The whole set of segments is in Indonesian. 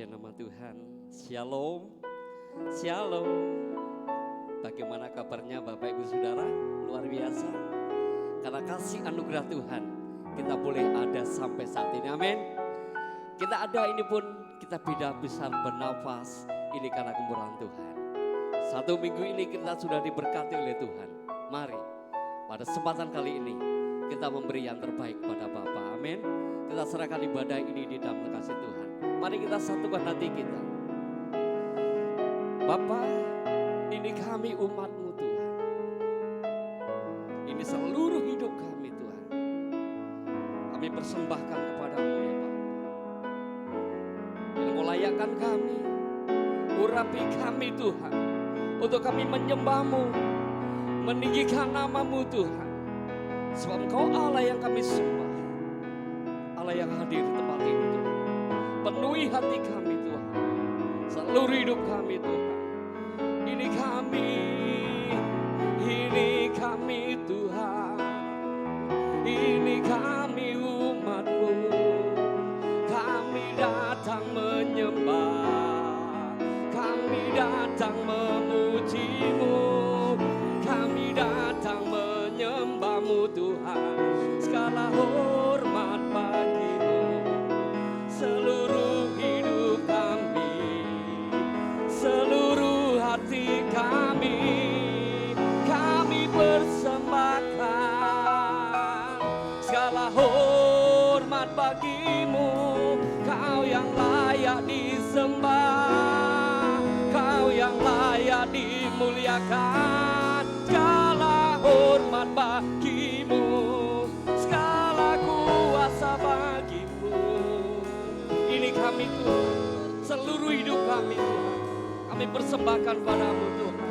Puji nama Tuhan. Shalom. Shalom. Bagaimana kabarnya Bapak Ibu Saudara? Luar biasa. Karena kasih anugerah Tuhan, kita boleh ada sampai saat ini. Amin. Kita ada ini pun kita tidak bisa bernafas. Ini karena kemurahan Tuhan. Satu minggu ini kita sudah diberkati oleh Tuhan. Mari pada kesempatan kali ini kita memberi yang terbaik pada Bapa. Amin. Kita serahkan ibadah ini di dalam kasih Tuhan. Mari kita satukan hati kita. Bapa, ini kami umat-Mu Tuhan. Ini seluruh hidup kami Tuhan. Kami persembahkan kepada-Mu ya Bapa. Yang melayakkan kami, urapi kami Tuhan. Untuk kami menyembah-Mu, meninggikan nama-Mu Tuhan. Sebab Engkau Allah yang kami sembah. Allah yang hadir di tempat ini Tuhan. Penuhi hati kami Tuhan. Seluruh hidup kami Tuhan. Ini kami Tuhan. Ini kami umat-Mu. Kami datang menyembah. Kami datang memuji-Mu. Kami datang menyembah-Mu Tuhan. Segala hormat bagi-Mu. Seluruh hidup kami, seluruh hati kami persembahkan. Segala hormat bagi-Mu, Kau yang layak disembah, Kau yang layak dimuliakan. Segala hormat bagi-Mu, segala kuasa bagi-Mu. Ini kami Tuhan, seluruh hidup kami Tuhan, kami persembahkan padamu Tuhan.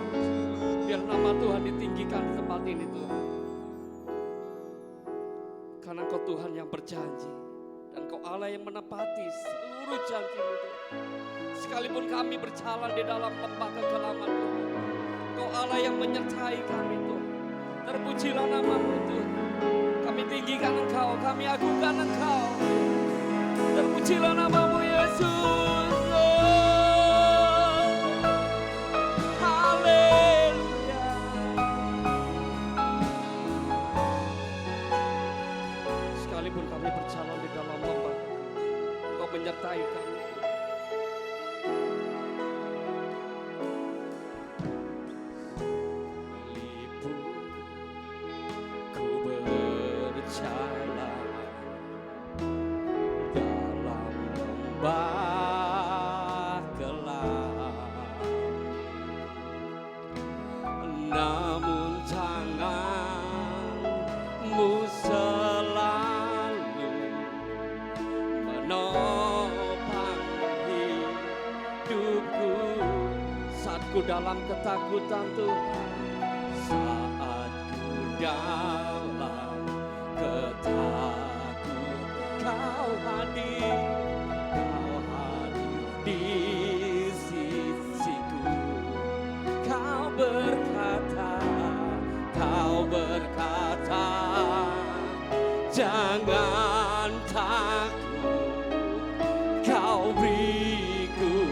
Biar nama Tuhan ditinggikan di tempat ini Tuhan. Karena Kau Tuhan yang berjanji, dan Kau Allah yang menepati seluruh janji-Mu Tuhan. Sekalipun kami berjalan di dalam lembah kegelapan Tuhan, Kau Allah yang menyertai kami Tuhan. Terpujilah nama-Mu Tuhan. Kami tinggikan Engkau, kami agungkan Engkau. Terpujilah nama-Mu Yesus. Haleluya. Sekalipun kami berjalan di dalam lembah, Engkau menyertai kami. Namun tangan-Mu selalu menopang hidupku. Saat ku dalam ketakutan Tuhan, saat ku dalam ketakutan, Kau hadir di sisiku. Kau berkata, jangan takut, Kau beriku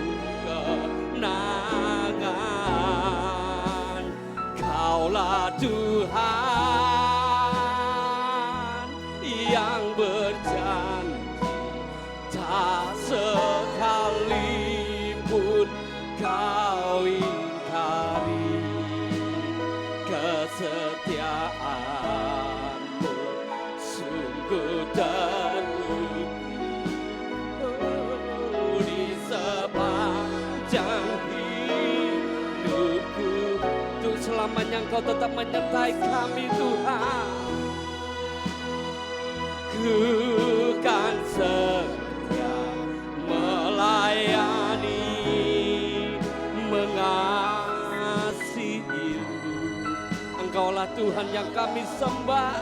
kemenangan. Kaulah Tuhan yang berjanji, tak sekalipun Kau ingkari. Kesetiaan-Mu sungguh terbukti di sepanjang hidupku. Untuk selamanya Engkau tetap menyertai kami Tuhan. Ku kan setia melayani, mengasihi. Engkaulah Tuhan yang kami sembah.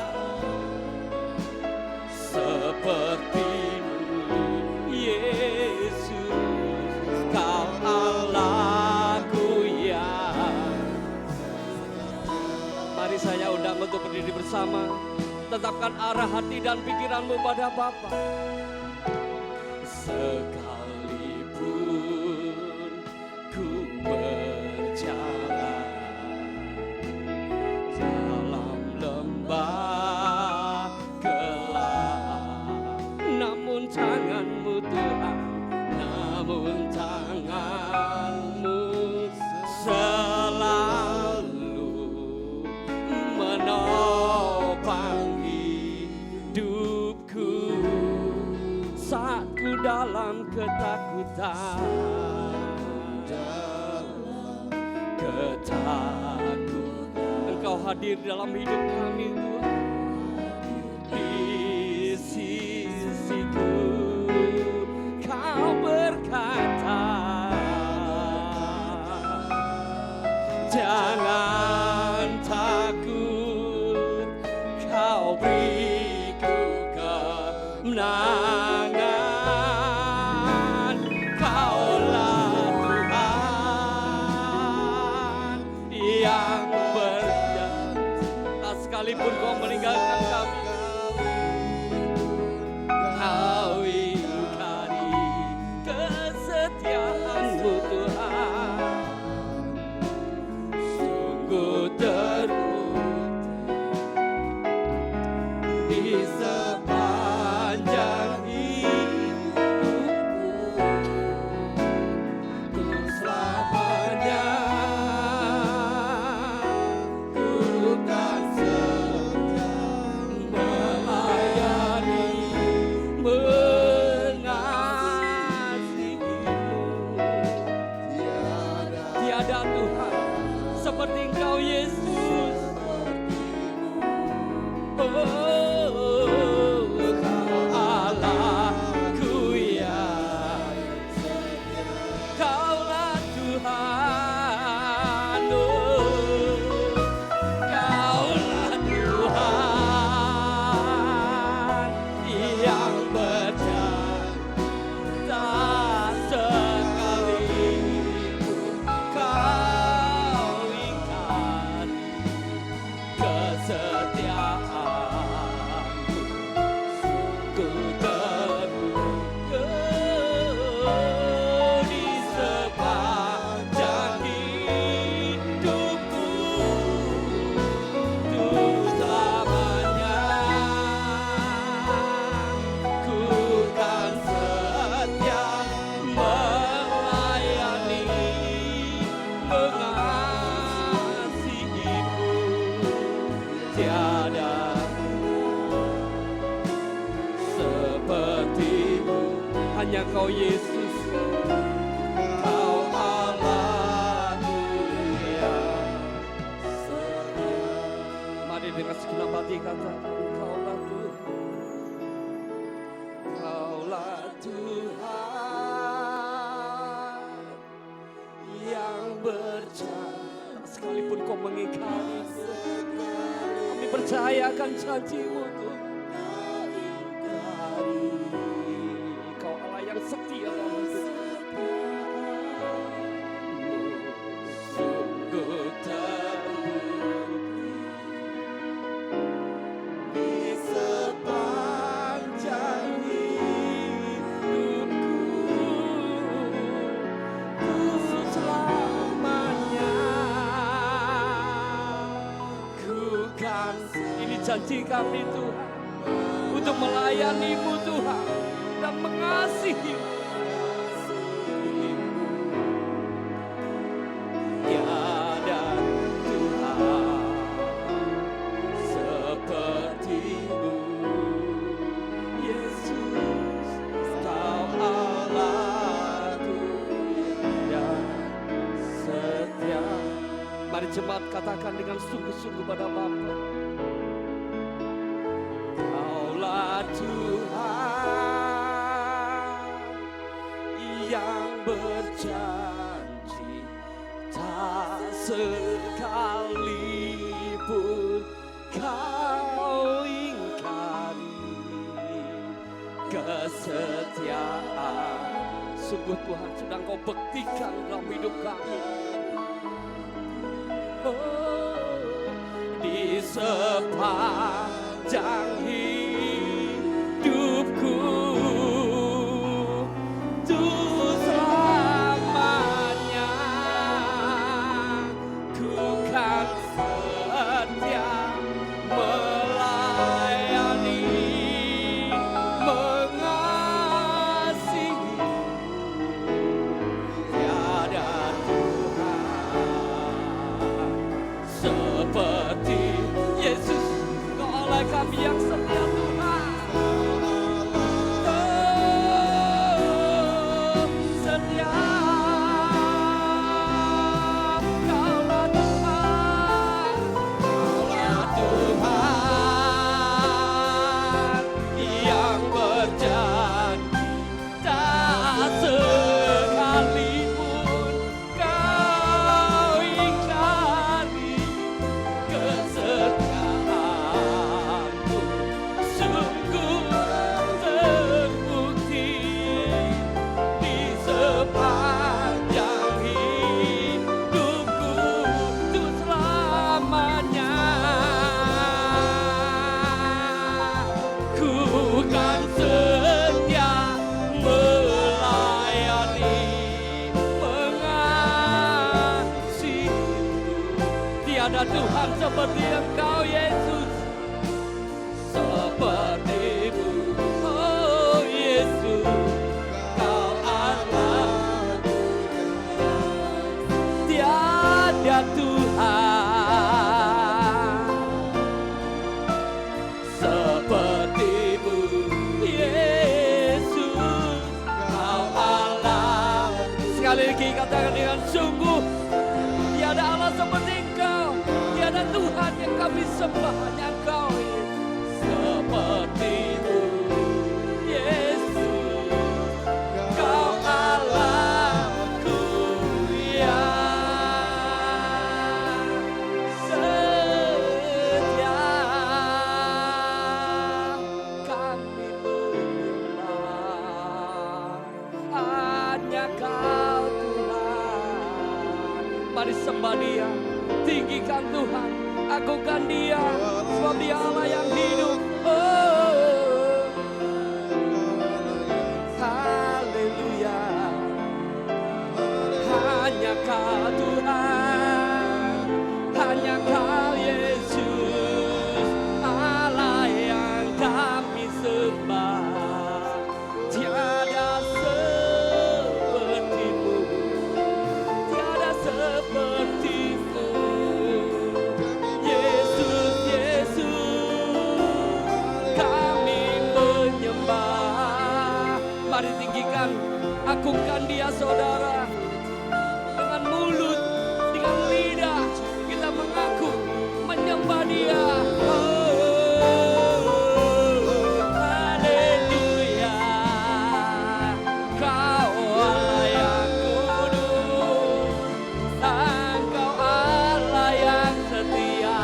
Seperti-Mu Yesus, Kau Allahku yang. Mari saya undang untuk berdiri bersama. Tetapkan arah hati dan pikiranmu pada Bapa. Sekalipun dalam ketakutan, Engkau hadir dalam hidup kami Tuhan. Di sisiku Kau berkata, jangan takut, Kau beriku kemenangan. Kaulah Tuhan yang berjanji, tak sekalipun Kau meninggalkan kami, Kau ingkari kesetiaan-Mu Tuhan. Sungguh terbukti di sepanjang hidupku, selamanya ku kan setia melayani, mengasihimu. Tiada Tuhan seperti Engkau Yesus. Oh, Kau Allahku yang setia, Kaulah Tuhan. Oh, Kaulah Tuhan yang berjanji, tak sekalipun Kau ingkari kesetiaan-Mu. Ku terbukti di sepanjang hidupku, untuk selamanya ku kan setia melayani, mengasihimu. Tiada seperti-Mu, hanya Kau Yesus. Kau Allahku yang setia. Mari dengan segenap hati katakan, Kaulah Tuhan, Kaulah Tuhan yang berjanji, sekalipun Kau mengingkari, kami percaya akan janji-Mu Tuhan. Kau Allah yang setia dalam hidup. Sungguh terbukti di sepanjang hidupku, ku selamanya ku kan. Ini janji kami Tuhan, untuk melayani-Mu Tuhan dan mengasihi-Mu. Tiada Tuhan seperti-Mu, Yesus. Kau Allahku yang setia. Mari jemaat katakan dengan sungguh-sungguh pada Bapa, Kaulah Tuhan yang berjanji, tak sekalipun Kau ingkari kesetiaan. Sungguh Tuhan sudah Kau buktikan dalam hidup kami. Oh, di sepanjang hidupku, untuk selamanya ku kan setia melayani, mengasihi. Tiada Tuhan seperti Yesus. Kau Allah kami yang setia. seperti Engkau Yesus, seperti-Mu. Oh Yesus, Kau Allah, tiada Tuhan seperti-Mu. Yesus, Kau Allah. Sekali lagi katakan dengan sungguh, tiada Allah seperti Engkau, tiada Tuhan yang kami sembah, hanya Engkau seperti-Mu. Yesus, Kau Allahku yang setia, kami menyembah hanya Kau Tuhan. Mari sembah Dia, tinggikan Tuhan, agungkan Dia, sebab Dia Allah yang hidup. Oh, haleluya, hanya Kau Tuhan, hanya Kau Yesus, Allah yang kami sembah. Tiada seperti-Mu, tiada seperti-Mu. Yesus, Yesus, kami menyembah. Mari tinggikan, agungkan Dia saudara. Dengan mulut, dengan lidah, kita mengaku, menyembah Dia. Haleluya, Kau Allah yang kudus, Engkau Allah yang setia,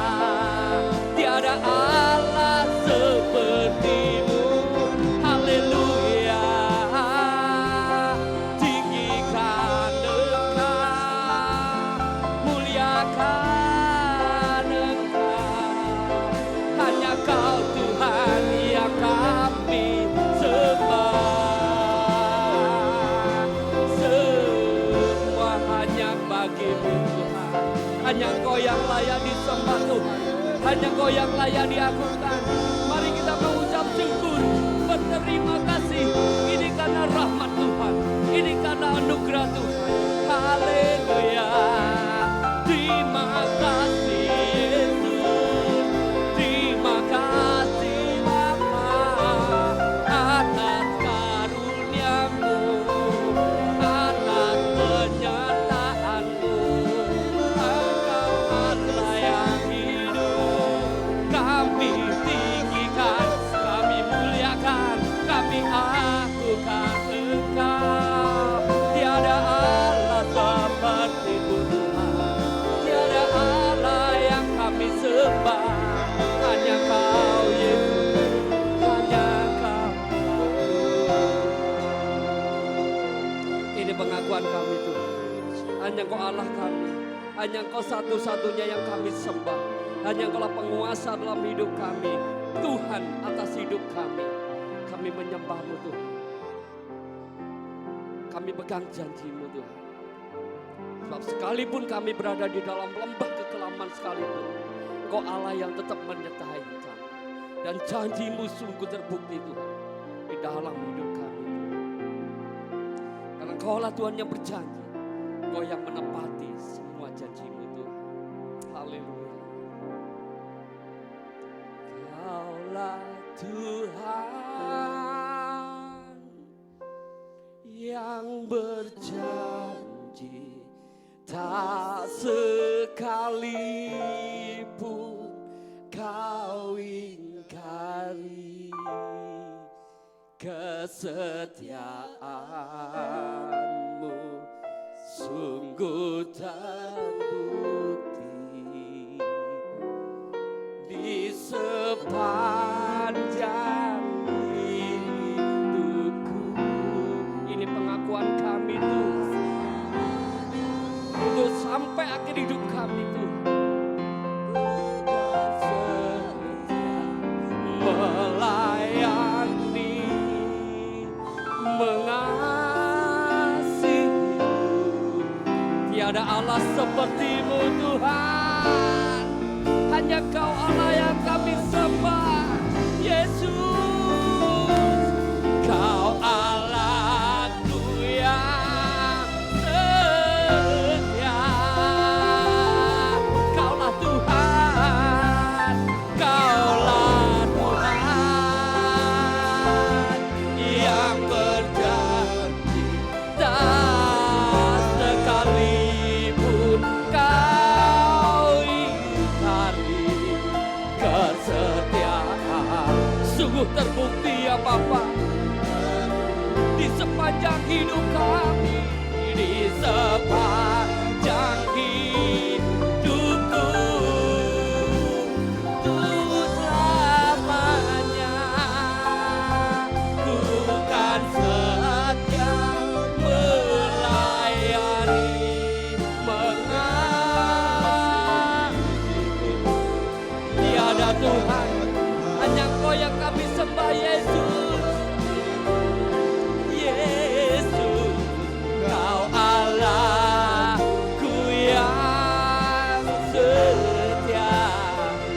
tiada Allah seperti-Mu. Haleluya, tinggikan Engkau, muliakan Engkau, hanya Kau Tuhan yang kami sembah. Semua hanya bagi-Mu Tuhan, hanya Engkau yang layak disembah Tuhan, hanya Engkau yang layak diagungkan. Mari kita mengucap syukur, berterima kasih. Ini karena rahmat Tuhan, ini karena anugerah Tuhan. Haleluya, terima kasih Yesus, terima kasih Bapa atas karunia-Mu, atas penyertaan-Mu. Engkau Allah yang hidup, kami tinggikan, kami muliakan, kami agungkan Engkau. Tiada Allah seperti-Mu Tuhan, tiada Allah yang kami sembah, hanya Kau Yesus, hanya Kau. Ini pengakuan kami Tuhan, hanya Engkau Allah kami, hanya Engkau satu-satunya yang kami sembah, hanya Engkau penguasa dalam hidup kami, Tuhan atas hidup kami. Kami menyembah-Mu Tuhan, kami pegang janji-Mu Tuhan. Sebab sekalipun kami berada di dalam lembah kekelaman sekalipun, Engkau Allah yang tetap menyertai kami. Dan janji-Mu sungguh terbukti Tuhan di dalam hidup kami Tuhan. Karena Engkau lah Tuhan yang berjanji, Engkau yang menepati semua janji-Mu Tuhan. Haleluya. Kaulah Tuhan yang berjanji, tak sekalipun Kau ingkari kesetiaan-Mu, sungguh terbukti di sepanjang hidupku. Ini pengakuan kami Tuhan, untuk sampai akhir hidup kami Tuhan. Melayani, mengasihi, tiada Allah seperti-Mu Tuhan. hanya Kau Allah yang kami sembah. Yesus, Kau Allahku yang setia. Kaulah Tuhan, Kaulah Tuhan yang berjanji tak sekalipun Kau ingkari kesetiaan. Sungguh terbukti ya Bapa, di sepanjang hidup kami, di sepanjang hidupku, untuk selamanya ku kan setia melayani, mengasihimu. Tiada Tuhan, hanya Kau yang kami sembah. Yesus, Yesus, Kau Allahku yang setia.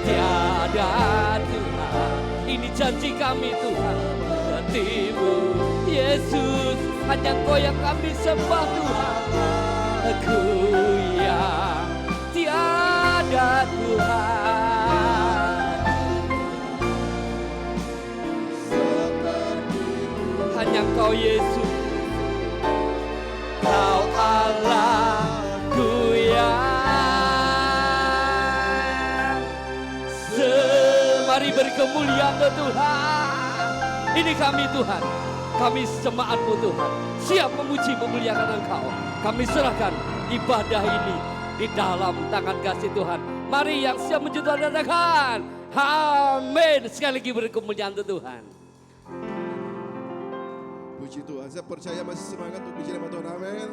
Tiada Tuhan, ini janji kami Tuhan, seperti-Mu. Yesus, hanya Kau yang kami sembah Tuhan. Aku yang tiada Tuhan, hanya Kau Yesus, Kau Allahku yang mari beri kemuliaan ke Tuhan. Ini kami Tuhan, kami jemaat-Mu Tuhan, siap memuji memuliakan Engkau. Kami serahkan ibadah ini di dalam tangan kasih Tuhan. Mari yang siap menjatuhkan tangan. Amin. Sekali lagi beri kemuliaan ke Tuhan. Puji Tuhan, saya percaya masih semangat untuk bicara sama Tuhan, amin.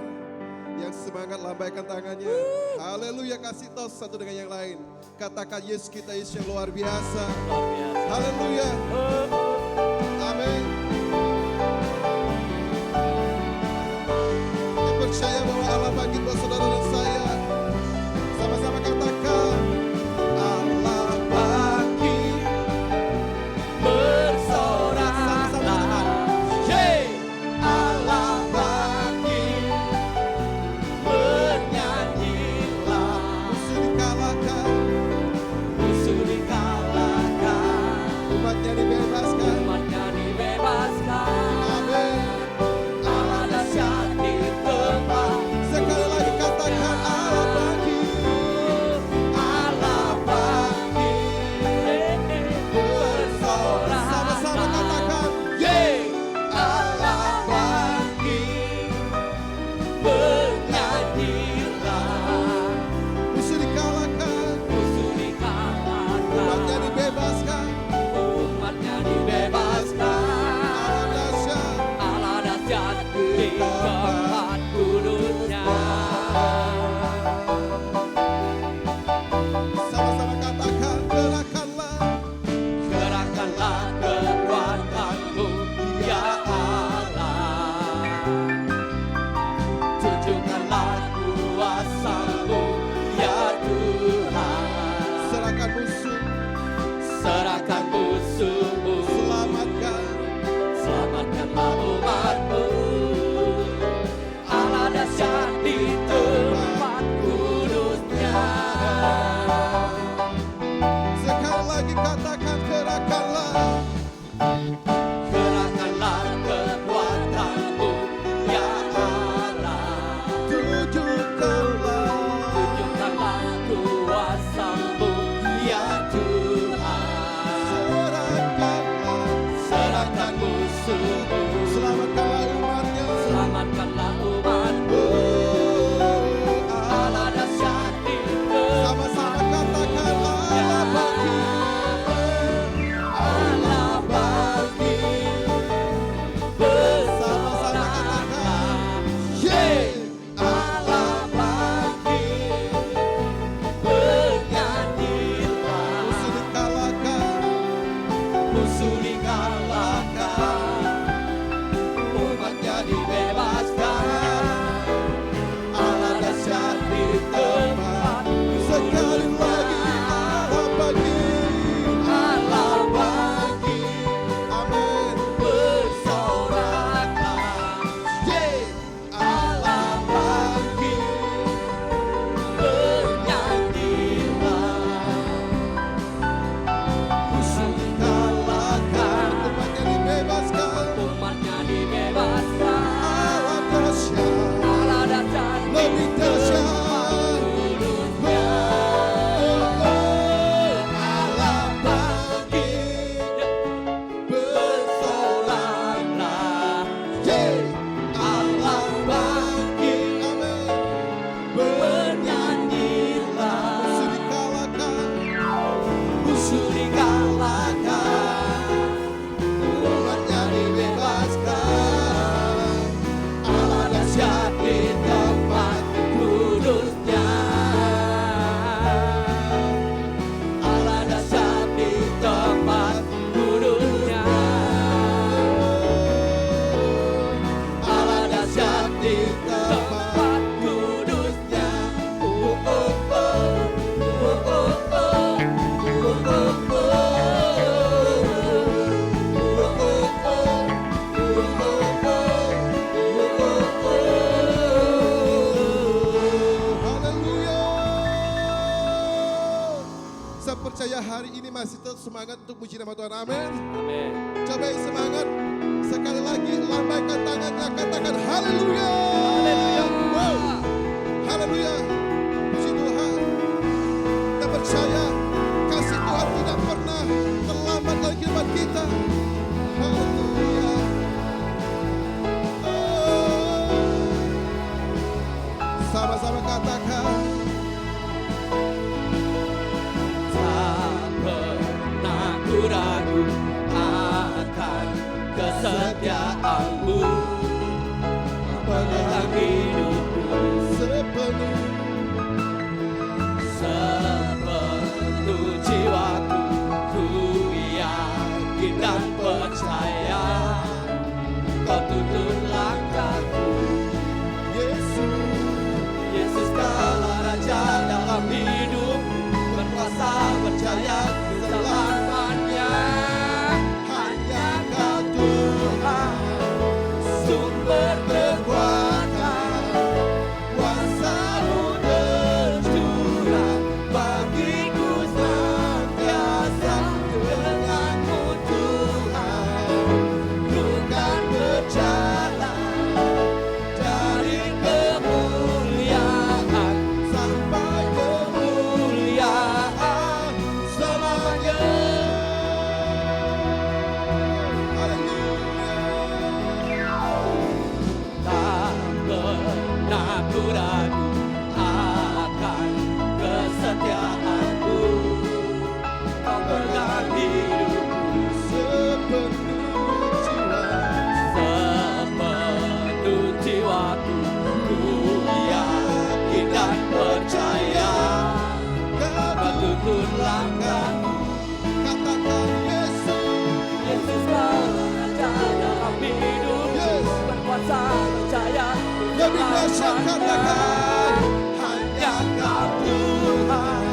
Yang semangat lambaikan tangannya. Haleluya, kasih tahu satu dengan yang lain. Katakan Yesus kita Yesus yang luar biasa. Haleluya. Amin. Saya percaya bahwa Allah bangkit buat saudara dan saya. Sama-sama katakan Allah bangkit. Bersoraklah, Allah bangkit, bernyanyilah, musuh dikalahkan, musuh dikalahkan, umatnya dibebaskan, umatnya dibebaskan. masih tetap semangat untuk puji nama Tuhan. Amin. Amin. Coba yang semangat. Sekali lagi lambaikan tangannya, katakan haleluya. Haleluya. Wow. Haleluya. Puji Tuhan. Kita percaya kasih Tuhan tidak pernah terlambat dalam kehidupan kita. Haleluya. Oh. Sama-sama katakan. Tak pernah ku ragu akan kesetiaan-Mu. Dalam hidupku sepenuh jiwaku, ku yakin dan percaya Kau tuntun langkahku. Yesus Kaulah Raja dalam hidup, berkuasa percaya selamanya. Hanya Kau Tuhan, sumber kekuatan, kuasa-Mu tercurah bagiku senantiasa. Dengan-Mu Tuhan, ku kan berjalan dari kemuliaan sampai kemuliaan selamanya. Tak pernah ku ragu akan kesetiaan-Mu. Kau pegang hidupku sepenuh jiwaku, ku yakin dan percaya Kau tuntun langkahku. Katakan Yesus Kaulah Raja dalam hidup, berkuasa percaya lebih dahsyat, katakan hanya Kau Tuhan,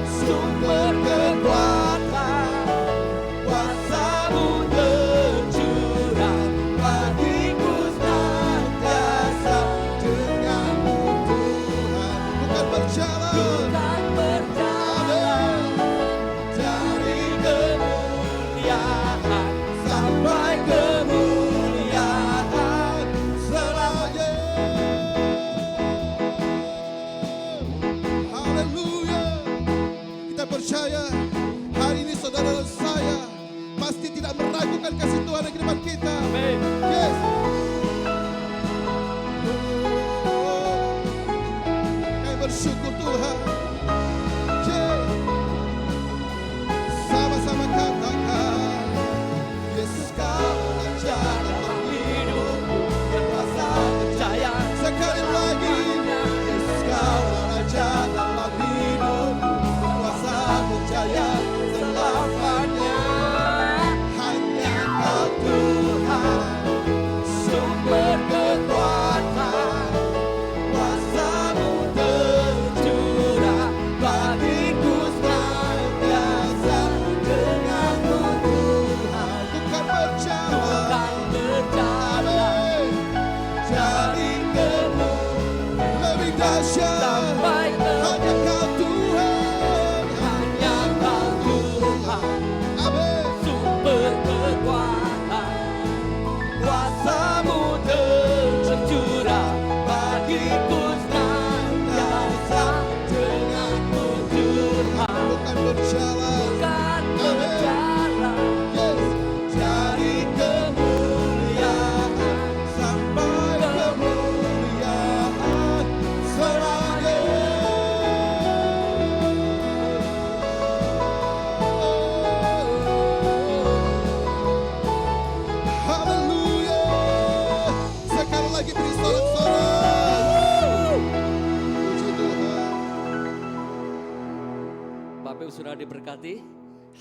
sumber kekuatan, kuasa-Mu tercurah bagiku senantiasa. Dengan-Mu Tuhan, bukan berjalan. Bukan berjalan dari kemuliaan sampai kemuliaan selamanya. Haleluya. Kita percaya hari ini saudara dan saya pasti tidak meragukan kasih Tuhan di depan kita. Amin. Yes. Kami bersyukur Tuhan. Yeah. Sama-sama katakan Yesus Kau Raja dalam Hidupku berkuasa percaya sekali lagi. Yesus Kau Raja dalam hidupku, kuasa percaya selamanya. hanya Kau Tuhan, Sumber kekuatan, kuasa-Mu tercurah bagiku senantiasa. Dengan-Mu Tuhan, bukan berjalan. bukan berjalan dari kemuliaan Lebih dahsyat sampai hanya Kau Tuhan. hanya Kau Tuhan, Amin. sumber kekuatan, kuasa-Mu tercurah bagiku senantiasa. Dengan-Mu Tuhan, Bukan berjalan. bukan berjalan Yes. dari kemuliaan Sampai kemuliaan selamanya. Haleluya. Sekali lagi beri sorak-sorak. Puji Tuhan. Bapak Ibu sudah diberkati.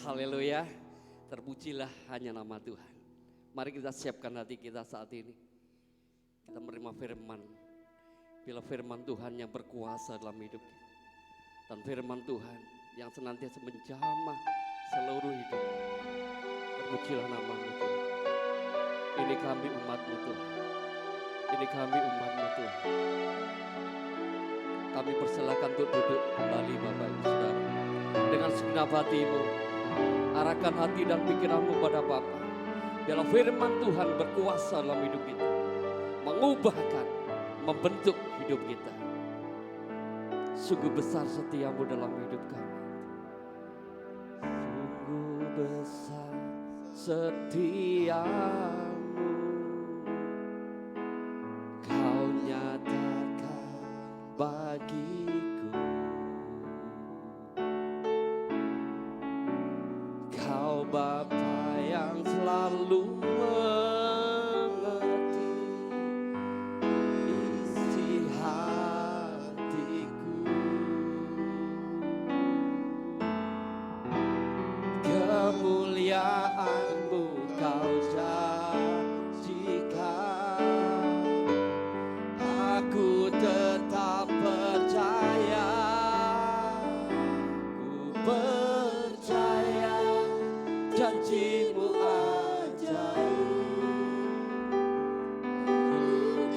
Haleluya. Terpujilah hanya nama Tuhan. Mari kita siapkan hati kita saat ini. Kita menerima firman. Bila firman Tuhan yang berkuasa dalam hidup kita. Dan firman Tuhan yang senantiasa menjamah seluruh hidup. Terpujilah nama-Mu Tuhan. Ini kami umat-Mu Tuhan. Ini kami umat-Mu Tuhan. Kami persilakan untuk duduk kembali Bapak Ibu Saudara. Dengan segenap hatimu, Arahkan hati dan pikiranmu pada Bapa. Biarlah firman Tuhan berkuasa dalam hidup kita. Mengubahkan, membentuk hidup kita. Sungguh besar setiamu dalam hidup kami. Sungguh besar setiamu. Kau nyatakan bagiku. Kau Bapa yang selalu mengerti isi hatiku. Kemuliaan-Mu Kau janjikan. Aku tetap percaya. Ku percaya janji-Mu ajaib.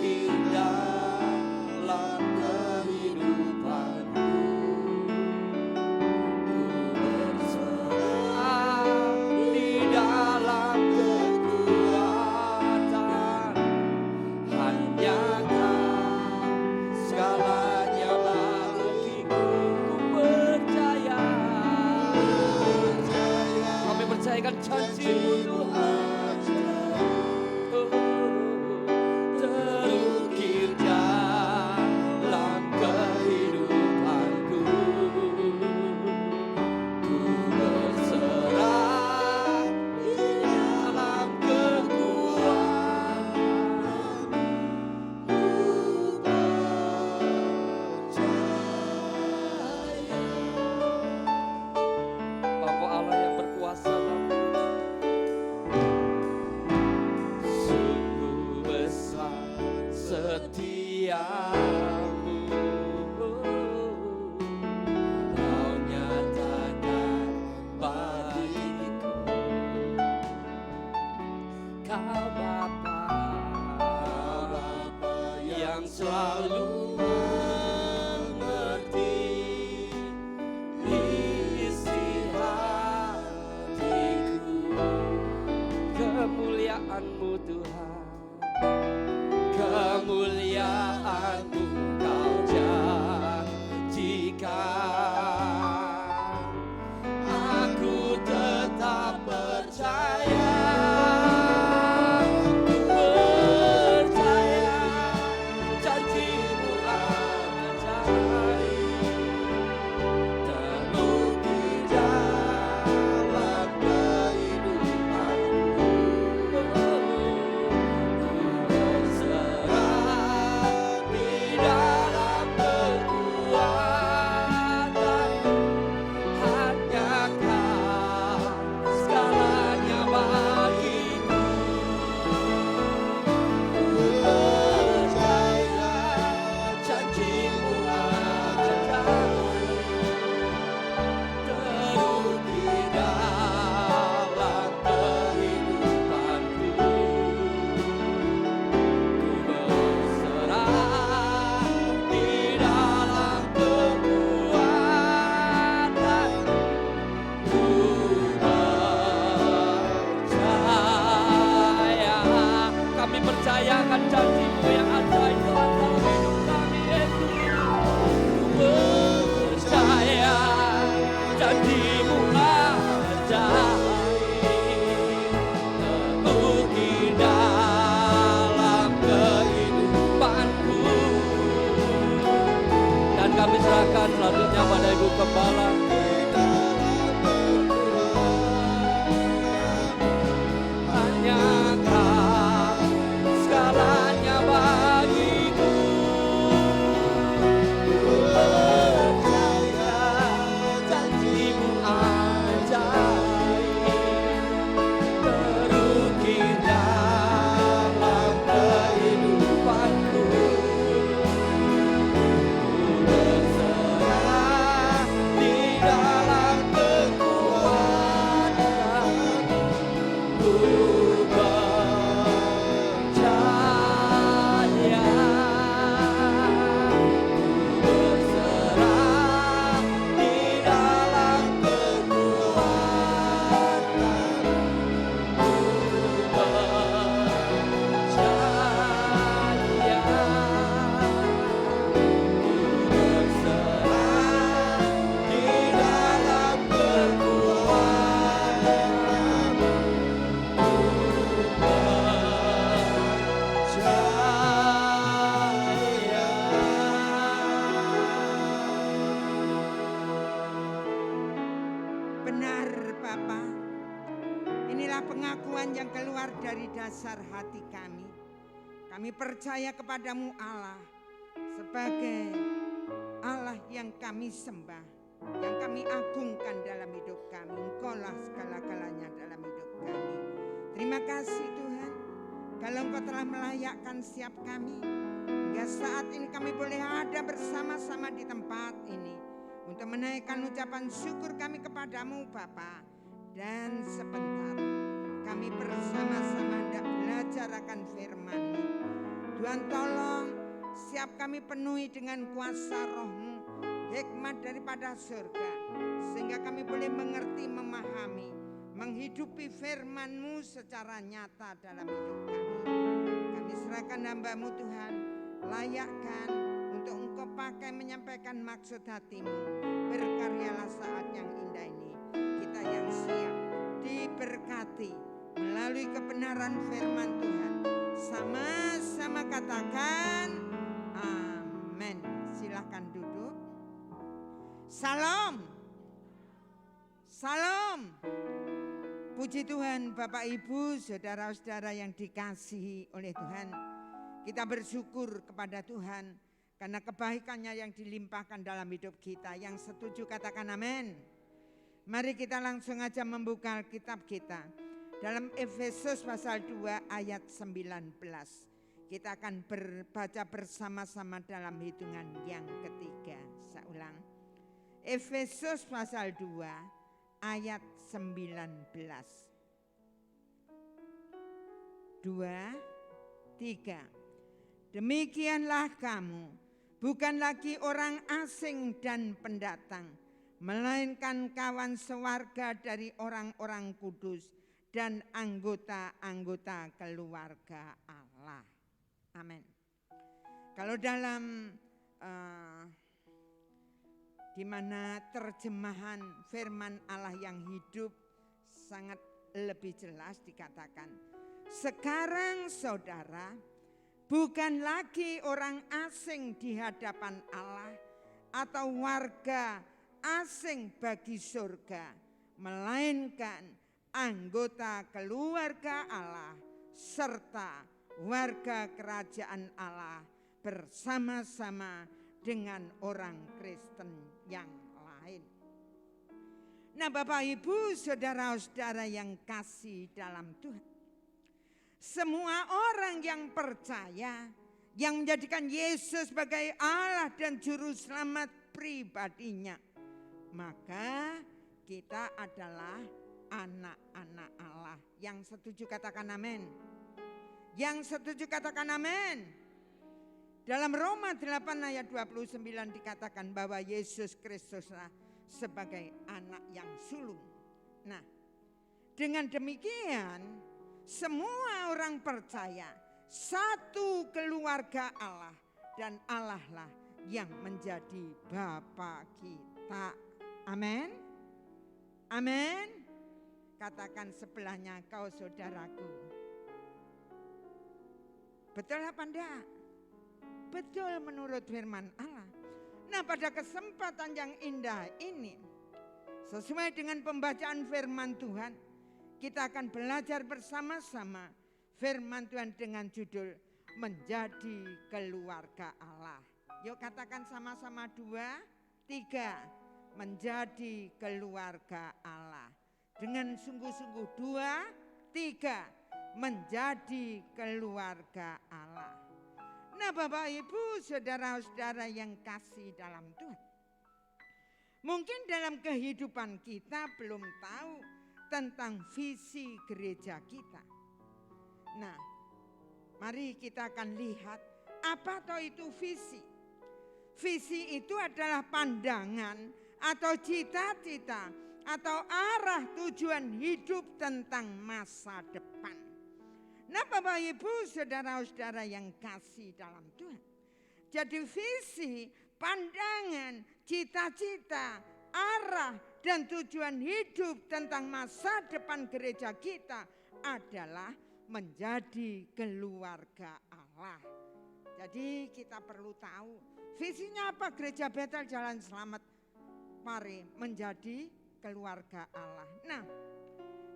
Indah dalam kehidupanku. Ku berserah di dalam kekuatan. Hanya Kau segalanya bagiku. Ku percaya. Kami percayakan janji-Mu Tuhan. Terukir dalam kehidupanku. Ku berserah dalam kekuatan. Ku percaya. Bapa Allah yang berkuasa dalam sungguh besar setiamu. Kau nyatakan bagiku. Kau Bapa yang selalu mengerti isi hatiku. Kemuliaan-Mu Tuhan, kemuliaan-Mu Kau janjikan. Aku tetap percaya. Ku percaya janji-Mu ajaib. Terukir dalam kehidupanku. Ku berserah di dalam kekuatan. Hanya Kau segalanya bagiku. Ku percaya janji-Mu ajaib. Terukir dalam kehidupanku. Ku berserah di dalam kekuatan. Ku percaya. Kami percayakan janji-Mu yang ajaib Tuhan dalam hidup kami, Yesus. Ku percaya janji-Mu ajaib. Terukir dalam kehidupanku. Dan kami serahkan selanjutnya pada Ibu Gembala. Hanya Kau segalanya bagiku. dasar hati kami. Kami percaya kepadamu Allah sebagai Allah yang kami sembah, yang kami agungkan dalam hidup kami. Engkaulah segala-galanya dalam hidup kami. Terima kasih Tuhan, kalau Engkau telah melayakkan setiap kami. Hingga saat ini kami boleh ada bersama-sama di tempat ini untuk menaikkan ucapan syukur kami kepadamu Bapa. Dan sebentar kami bersama-sama hendak belajar akan firman-Mu. Tuhan tolong siap kami penuhi dengan kuasa Roh-Mu, hikmat daripada surga, sehingga kami boleh mengerti, memahami, menghidupi firman-Mu secara nyata dalam hidup kami. Kami serahkan hamba-Mu Tuhan, layakkan untuk Engkau pakai menyampaikan maksud hati-Mu. Berkaryalah saat yang indah ini, kita yang siap diberkati melalui kebenaran firman Tuhan. Sama-sama katakan amin. Silahkan duduk. Salam. Salam. Puji Tuhan, Bapak Ibu, saudara-saudara yang dikasihi oleh Tuhan. Kita bersyukur kepada Tuhan karena kebaikannya yang dilimpahkan dalam hidup kita. Yang setuju katakan amin. Mari kita langsung aja membuka kitab kita. Dalam Efesus pasal 2 ayat 19. Kita akan berbaca bersama-sama dalam hitungan yang ketiga. Saya ulang. Efesus pasal 2 ayat 19. 2, 3. Demikianlah kamu, bukan lagi orang asing dan pendatang, melainkan kawan sewarga dari orang-orang kudus dan anggota-anggota keluarga Allah. Amin. Kalau dalam di mana terjemahan firman Allah yang hidup sangat lebih jelas dikatakan, sekarang saudara bukan lagi orang asing di hadapan Allah atau warga asing bagi surga, melainkan anggota keluarga Allah serta warga kerajaan Allah bersama-sama dengan orang Kristen yang lain. Nah, Bapak Ibu, saudara-saudara yang kasih dalam Tuhan, semua orang yang percaya, yang menjadikan Yesus sebagai Allah dan juru selamat pribadinya, maka kita adalah anak-anak Allah. Yang setuju katakan amin. Yang setuju katakan amin. Dalam Roma 8 ayat 29 dikatakan bahwa Yesus Kristuslah sebagai anak yang sulung. Nah, dengan demikian semua orang percaya satu keluarga Allah, dan Allah lah yang menjadi Bapa kita. Amin. Amin. Katakan sebelahnya, kau saudaraku. Betul apa enggak? Betul menurut firman Allah. Nah, pada kesempatan yang indah ini, sesuai dengan pembacaan firman Tuhan, kita akan belajar bersama-sama firman Tuhan dengan judul Menjadi Keluarga Allah. Yuk katakan sama-sama 2, 3. Menjadi keluarga Allah. Dengan sungguh-sungguh 2, 3. Menjadi keluarga Allah. Nah, Bapak Ibu, saudara-saudara yang kasih dalam Tuhan, mungkin dalam kehidupan kita belum tahu tentang visi gereja kita. Nah, mari kita akan lihat apa toh itu visi. Visi itu adalah pandangan atau cita-cita atau arah tujuan hidup tentang masa depan. Nah, Bapak Ibu, saudara-saudara yang kasih dalam Tuhan, jadi visi, pandangan, cita-cita, arah dan tujuan hidup tentang masa depan gereja kita adalah menjadi keluarga Allah. Jadi kita perlu tahu visinya apa Gereja Betel Jalan Selamat Pare, menjadi keluarga Allah. Nah,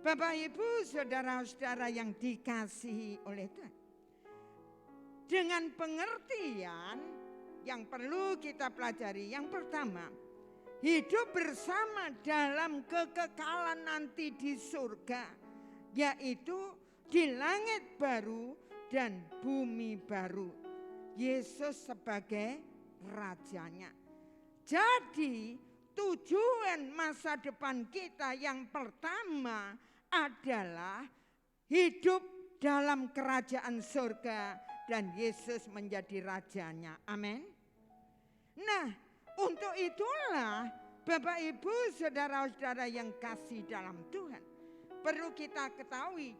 Bapak, Ibu, saudara-saudara yang dikasihi oleh Tuhan. Dengan pengertian yang perlu kita pelajari. Yang pertama, hidup bersama dalam kekekalan nanti di surga, yaitu di langit baru dan bumi baru. Yesus sebagai rajanya. Jadi tujuan masa depan kita yang pertama adalah hidup dalam kerajaan surga dan Yesus menjadi rajanya. Amin. Nah, untuk itulah Bapak, Ibu, saudara-saudara yang kasih dalam Tuhan, perlu kita ketahui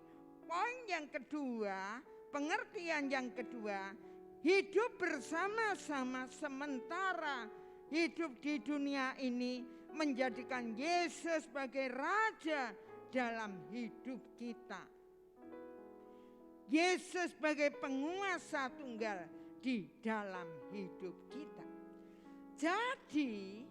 poin yang kedua, pengertian yang kedua, hidup bersama-sama sementara hidup di dunia ini menjadikan Yesus sebagai raja dalam hidup kita. Yesus sebagai penguasa tunggal di dalam hidup kita. Jadi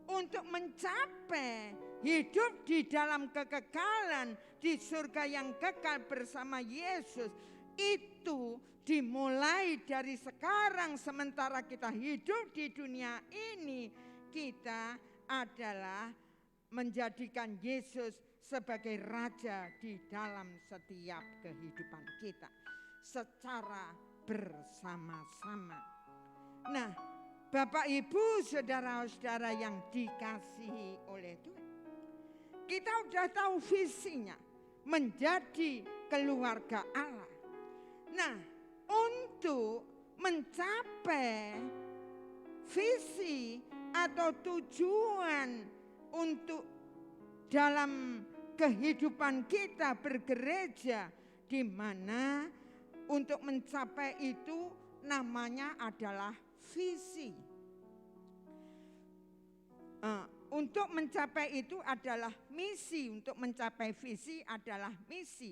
untuk mencapai hidup di dalam kekekalan di surga yang kekal bersama Yesus, itu dimulai dari sekarang sementara kita hidup di dunia ini, kita adalah menjadikan Yesus sebagai raja di dalam setiap kehidupan kita secara bersama-sama. Nah, Bapak, Ibu, saudara-saudara yang dikasihi oleh Tuhan, kita sudah tahu visinya menjadi keluarga Allah. Nah, untuk mencapai visi atau tujuan untuk dalam kehidupan kita bergereja, di mana untuk mencapai itu namanya adalah visi. Untuk mencapai itu adalah misi, untuk mencapai visi adalah misi.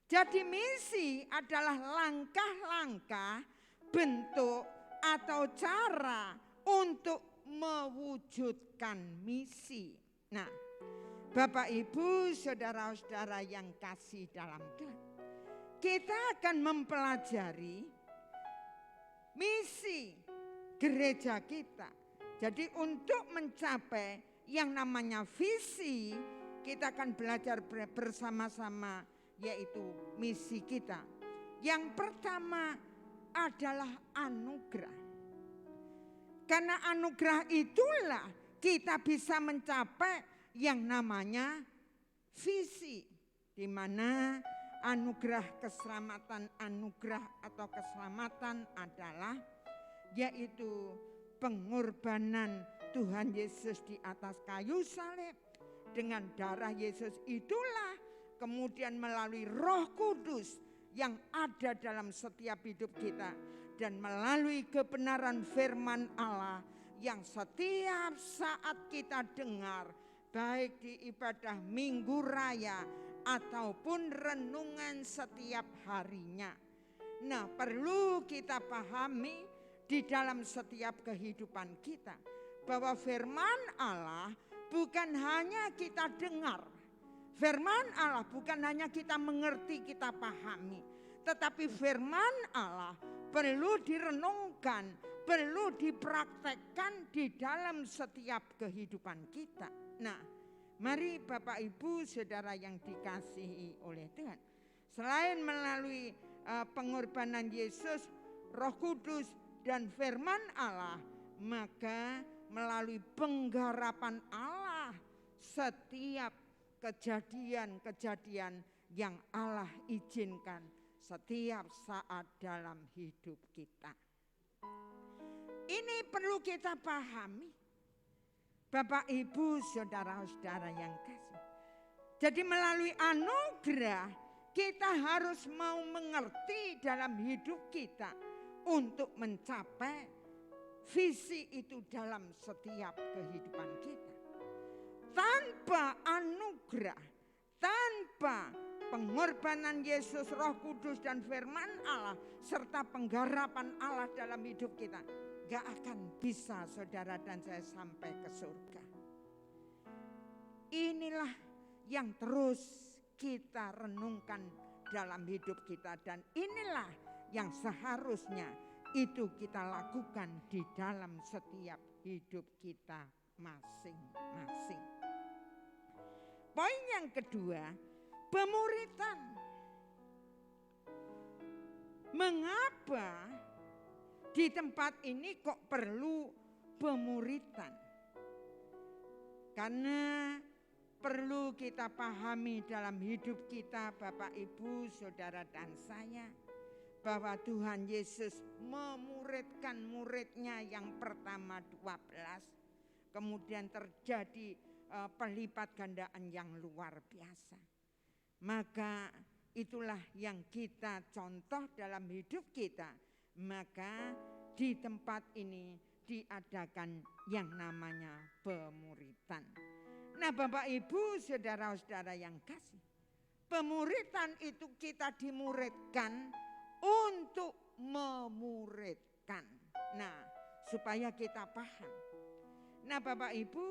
Jadi misi adalah langkah-langkah, bentuk atau cara untuk mewujudkan misi. Nah, Bapak, Ibu, saudara-saudara yang kasih dalam Tuhan, kita akan mempelajari misi gereja kita. Jadi untuk mencapai yang namanya visi, kita akan belajar bersama-sama, yaitu misi kita. Yang pertama adalah anugerah. Karena anugerah itulah kita bisa mencapai yang namanya visi, di mana anugerah keselamatan, anugerah atau keselamatan adalah yaitu pengorbanan Tuhan Yesus di atas kayu salib. Dengan darah Yesus itulah kemudian melalui Roh Kudus yang ada dalam setiap hidup kita, dan melalui kebenaran firman Allah yang setiap saat kita dengar, baik di ibadah Minggu Raya ataupun renungan setiap harinya. Nah, perlu kita pahami di dalam setiap kehidupan kita bahwa firman Allah bukan hanya kita dengar. Firman Allah bukan hanya kita mengerti, kita pahami, tetapi firman Allah perlu direnungkan, perlu dipraktekkan di dalam setiap kehidupan kita. Nah, mari Bapak, Ibu, saudara yang dikasihi oleh Tuhan, selain melalui pengorbanan Yesus, Roh Kudus dan firman Allah, maka melalui penggarapan Allah setiap kejadian-kejadian yang Allah izinkan setiap saat dalam hidup kita. Ini perlu kita pahami, Bapak, Ibu, saudara-saudara yang kasih. Jadi melalui anugerah kita harus mau mengerti dalam hidup kita untuk mencapai visi itu dalam setiap kehidupan kita. Tanpa anugerah, tanpa pengorbanan Yesus, Roh Kudus dan firman Allah serta penggarapan Allah dalam hidup kita, gak akan bisa saudara dan saya sampai ke surga. Inilah yang terus kita renungkan dalam hidup kita. Dan inilah yang seharusnya itu kita lakukan di dalam setiap hidup kita masing-masing. Poin yang kedua, pemuritan. Mengapa di tempat ini kok perlu pemuritan? Karena perlu kita pahami dalam hidup kita, Bapak, Ibu, Saudara, dan saya, bahwa Tuhan Yesus memuridkan muridnya yang pertama 12. Kemudian terjadi pelipat gandaan yang luar biasa. Maka itulah yang kita contoh dalam hidup kita. Maka di tempat ini diadakan yang namanya pemuritan. Nah, Bapak, Ibu, saudara-saudara yang kasih, pemuritan itu kita dimuridkan untuk memuridkan. Nah, supaya kita paham. Nah, Bapak, Ibu,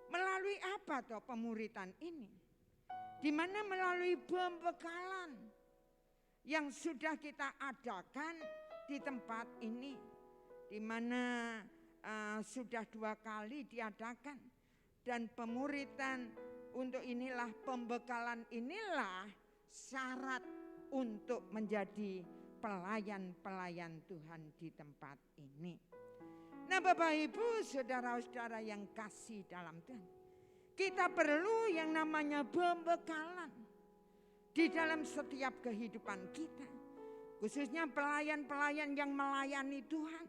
melalui apa toh pemuritan ini? Di mana melalui pembekalan yang sudah kita adakan di tempat ini, di mana sudah 2 kali diadakan. Dan pemuritan untuk inilah, pembekalan inilah syarat untuk menjadi pelayan-pelayan Tuhan di tempat ini. Nah, Bapak, Ibu, saudara-saudara yang kasih dalam Tuhan, kita perlu yang namanya pembekalan di dalam setiap kehidupan kita. Khususnya pelayan-pelayan yang melayani Tuhan.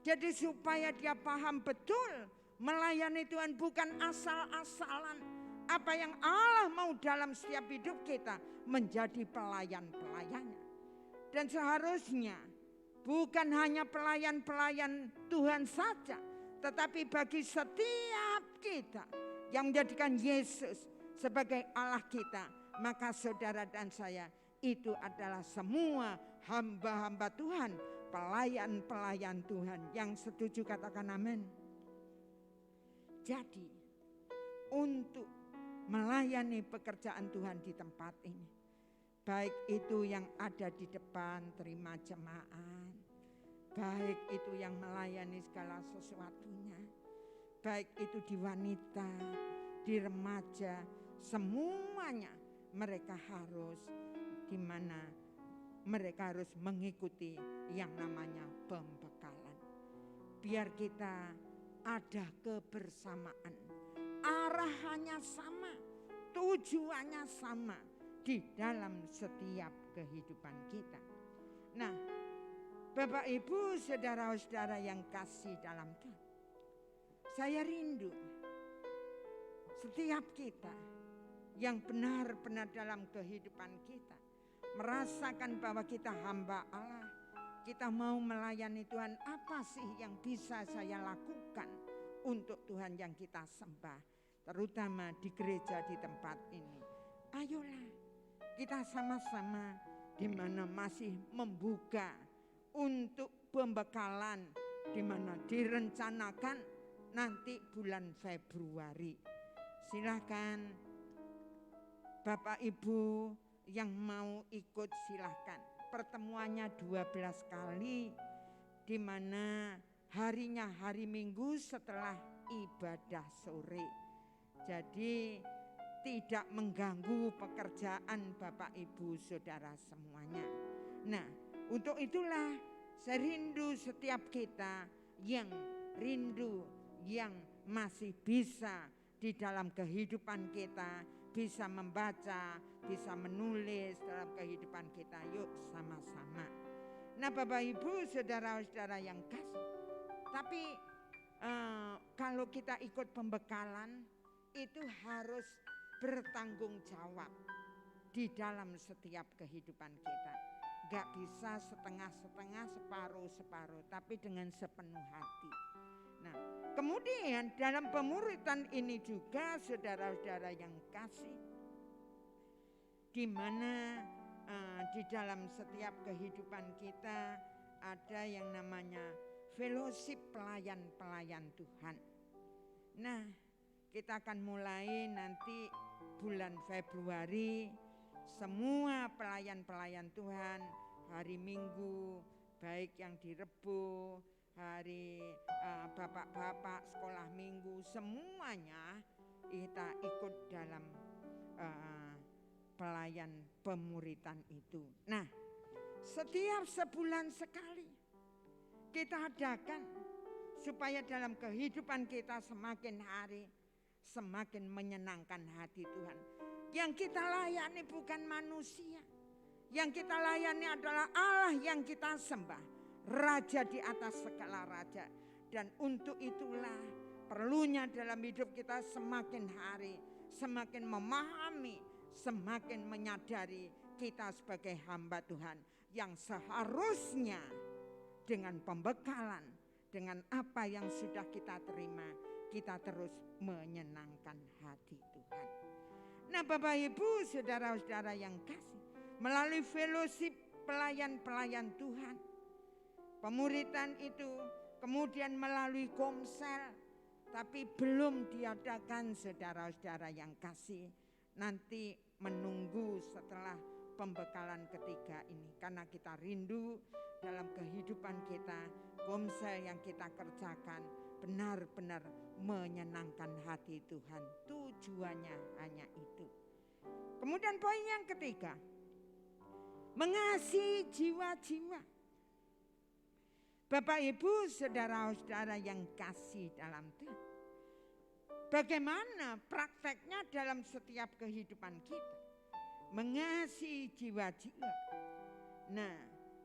Jadi supaya dia paham betul melayani Tuhan bukan asal-asalan. Apa yang Allah mau dalam setiap hidup kita menjadi pelayan-pelayannya. Dan seharusnya bukan hanya pelayan-pelayan Tuhan saja, tetapi bagi setiap kita yang menjadikan Yesus sebagai Allah kita, maka saudara dan saya itu adalah semua hamba-hamba Tuhan, pelayan-pelayan Tuhan. Yang setuju katakan amin. Jadi untuk melayani pekerjaan Tuhan di tempat ini, baik itu yang ada di depan terima jemaat, baik itu yang melayani segala sesuatunya, baik itu di wanita, di remaja, semuanya mereka harus di mana mereka harus mengikuti yang namanya pembekalan. Biar kita ada kebersamaan, arahannya sama, tujuannya sama di dalam setiap kehidupan kita. Nah, Bapak, Ibu, saudara-saudara yang kasih dalam Tuhan, saya rindu setiap kita yang benar-benar dalam kehidupan kita merasakan bahwa kita hamba Allah. Kita mau melayani Tuhan, apa sih yang bisa saya lakukan untuk Tuhan yang kita sembah, terutama di gereja di tempat ini. Ayolah kita sama-sama di mana masih membuka untuk pembekalan, di mana direncanakan nanti bulan Februari. Silakan Bapak Ibu yang mau ikut silahkan. Pertemuannya 12 kali, di mana harinya hari Minggu setelah ibadah sore. Jadi tidak mengganggu pekerjaan Bapak, Ibu, Saudara semuanya. Nah, untuk itulah saya rindu setiap kita yang rindu, yang masih bisa di dalam kehidupan kita, bisa membaca, bisa menulis dalam kehidupan kita. Yuk sama-sama. Nah, Bapak, Ibu, saudara-saudara yang kasih, tapi kalau kita ikut pembekalan itu harus bertanggung jawab di dalam setiap kehidupan kita. Gak bisa setengah-setengah, separuh-separuh, tapi dengan sepenuh hati. Nah, kemudian dalam pemuritan ini juga saudara-saudara yang kasih, di mana di dalam setiap kehidupan kita ada yang namanya fellowship pelayan-pelayan Tuhan. Nah, kita akan mulai nanti bulan Februari, semua pelayan-pelayan Tuhan hari Minggu, baik yang di Rebo, hari bapak-bapak sekolah minggu, semuanya kita ikut dalam pelayan pemuritan itu. Nah, setiap sebulan sekali kita adakan supaya dalam kehidupan kita semakin hari semakin menyenangkan hati Tuhan. Yang kita layani bukan manusia. Yang kita layani adalah Allah yang kita sembah. Raja di atas segala raja. Dan untuk itulah perlunya dalam hidup kita semakin hari semakin memahami, semakin menyadari kita sebagai hamba Tuhan yang seharusnya dengan pembekalan, dengan apa yang sudah kita terima, kita terus menyenangkan hati Tuhan. Nah, Bapak Ibu, saudara-saudara yang kasih, melalui fellowship pelayan-pelayan Tuhan, pemuritan itu kemudian melalui komsel, tapi belum diadakan, saudara-saudara yang kasih. Nanti menunggu setelah pembekalan ketiga ini, karena kita rindu dalam kehidupan kita, komsel yang kita kerjakan benar-benar menyenangkan hati Tuhan. Tujuannya hanya itu. Kemudian poin yang ketiga, mengasihi jiwa-jiwa. Bapak Ibu, saudara-saudara yang kasih dalam Tuhan, bagaimana prakteknya dalam setiap kehidupan kita mengasihi jiwa-jiwa. Nah,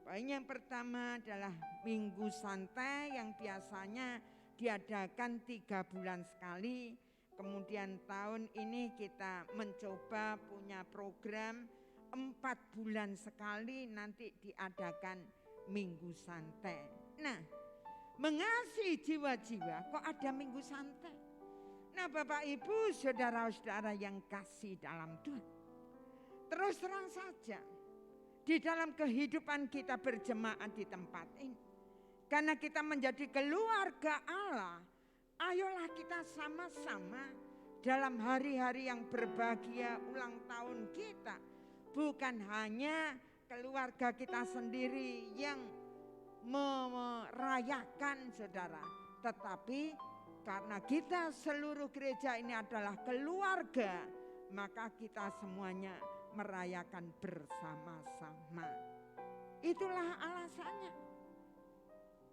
poin yang pertama adalah minggu santai yang biasanya diadakan 3 bulan sekali. Kemudian tahun ini kita mencoba punya program 4 bulan sekali nanti diadakan minggu santai. Nah, mengasihi jiwa-jiwa kok ada minggu santai. Nah, Bapak Ibu, saudara-saudara yang kasih dalam Tuhan, terus terang saja di dalam kehidupan kita berjemaat di tempat ini, karena kita menjadi keluarga Allah, ayolah kita sama-sama dalam hari-hari yang berbahagia ulang tahun kita. Bukan hanya keluarga kita sendiri yang merayakan, saudara, tetapi karena kita seluruh gereja ini adalah keluarga, maka kita semuanya merayakan bersama-sama. Itulah alasannya.